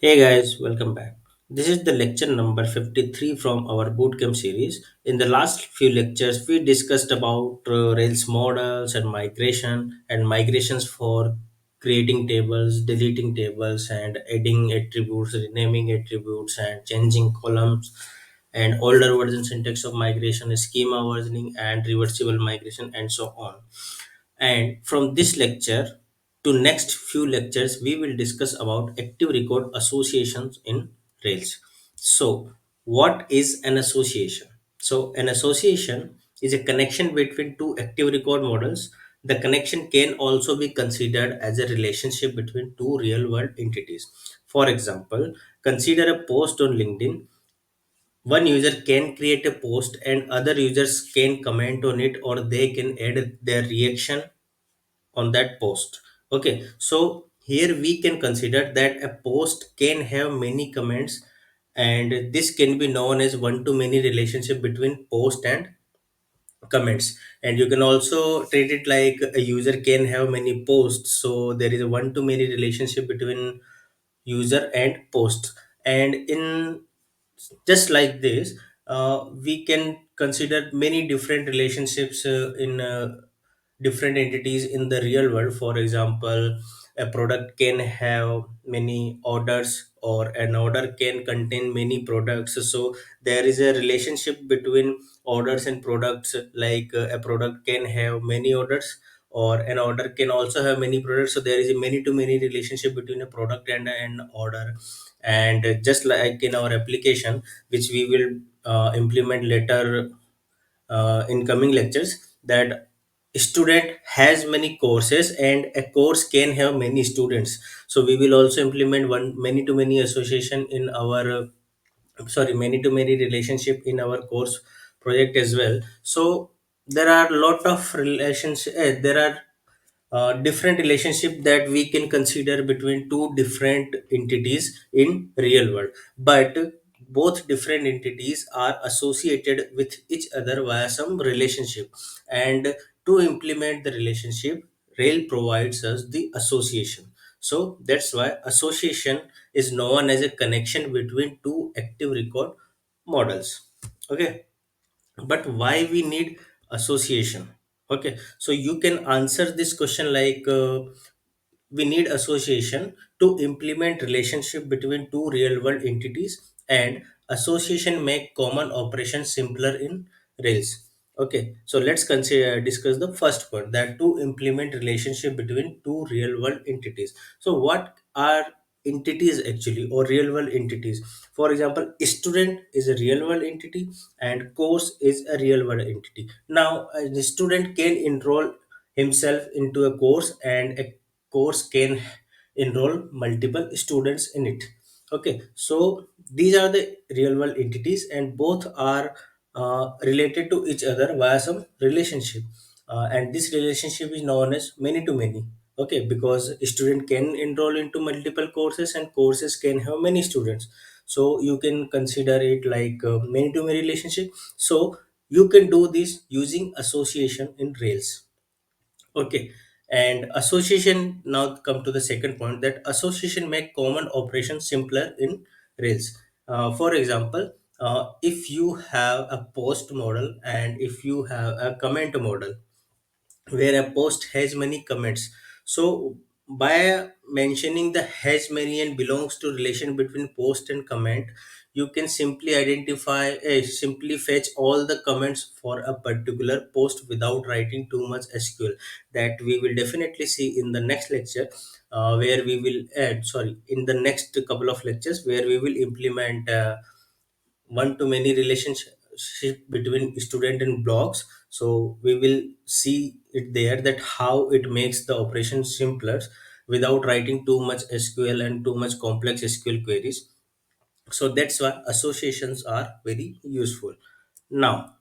Hey guys, welcome back. This is the lecture number 53 from our bootcamp series. In the last few lectures, we discussed about Rails models and migration and migrations for creating tables, deleting tables, and adding attributes, renaming attributes, and changing columns, and older version syntax of migration, schema versioning, and reversible migration, and so on. And from this lecture to next few lectures, we will discuss about active record associations in Rails. So, what is an association? So, an association is a connection between two active record models. The connection can also be considered as a relationship between two real world entities. For example, consider a post on LinkedIn. One user can create a post and other users can comment on it, or they can add their reaction on that post. Okay, so here we can consider that a post can have many comments, and this can be known as one to many relationship between post and comments. And you can also treat it like a user can have many posts, so there is a one to many relationship between user and post. And in just like this, we can consider many different relationships in different entities in the real world. For example, a product can have many orders, or an order can contain many products. So there is a relationship between orders and products, like a product can have many orders, or an order can also have many products. So there is a many to many relationship between a product and an order. And just like in our application, which we will implement later in coming lectures, that student has many courses and a course can have many students. So we will also implement one many to many association in our sorry, many to many relationship in our course project as well. So there are lot of relations, there are different relationship that we can consider between two different entities in real world. But both different entities are associated with each other via some relationship. And to implement the relationship, Rail provides us the association. So that's why association is known as a connection between two active record models. Okay, but why we need association? Okay, so you can answer this question like, we need association to implement relationship between two real world entities, and association make common operations simpler in Rails. Okay, so let's consider discuss the first point, that to implement relationship between two real world entities. So what are entities actually, or real world entities? For example, student is a real world entity and course is a real world entity. Now the student can enroll himself into a course, and a course can enroll multiple students in it. Okay, so these are the real world entities, and both are related to each other via some relationship. And this relationship is known as many to many. Okay, because a student can enroll into multiple courses and courses can have many students. So you can consider it like many to many relationship. So you can do this using association in Rails. Okay, and association, now come to the second point, that association make common operations simpler in Rails. For example, if you have a post model and if you have a comment model, where a post has many comments. So by mentioning the has many and belongs to relation between post and comment, you can simply identify, simply fetch all the comments for a particular post without writing too much SQL. That we will definitely see in the next lecture, where we will add, sorry, in the next couple of lectures, where we will implement one to many relationship between student and blocks. So we will see it there, that how it makes the operation simpler without writing too much SQL and too much complex SQL queries. So that's why associations are very useful. Now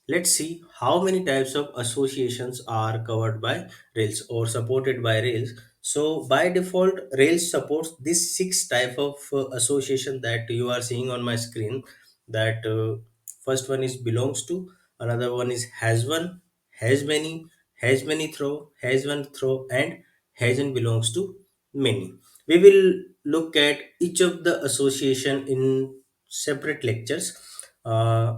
let's see how many types of associations are covered by Rails or supported by Rails. So by default, Rails supports these six type of association that you are seeing on my screen. That first one is belongs to, another one is has one, has many throw, has one throw, and has and belongs to many. We will look at each of the association in separate lectures uh,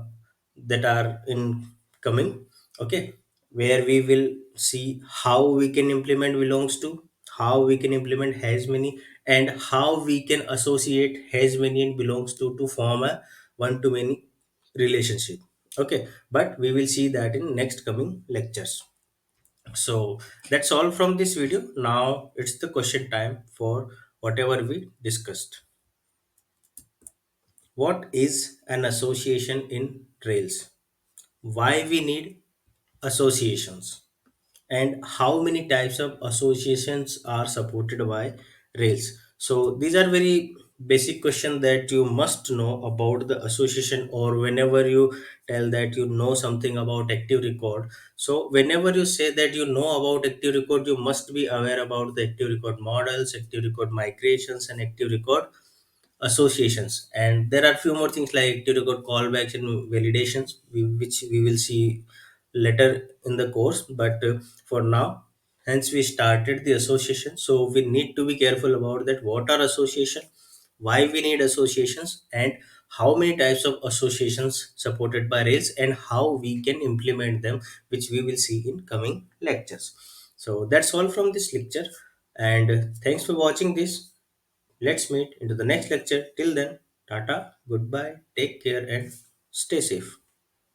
that are in coming. Okay, where we will see how we can implement belongs to, how we can implement has many, and how we can associate has many and belongs to form a one to many relationship. Okay, but we will see that in next coming lectures. So that's all from this video. Now it's the question time for whatever we discussed. What is an association in Rails? Why we need associations? And how many types of associations are supported by Rails? So these are very basic questions that you must know about the association, or whenever you tell that you know something about active record. So whenever you say that you know about active record, you must be aware about the active record models, active record migrations, and active record associations. And there are few more things like to record callbacks and validations, which we will see later in the course. But for now, hence we started the association. So we need to be careful about that. What are association? Why we need associations? And how many types of associations supported by Rails, and how we can implement them, which we will see in coming lectures. So that's all from this lecture. And thanks for watching this. Let's meet into the next lecture. Till then, Tata, goodbye, take care, and stay safe.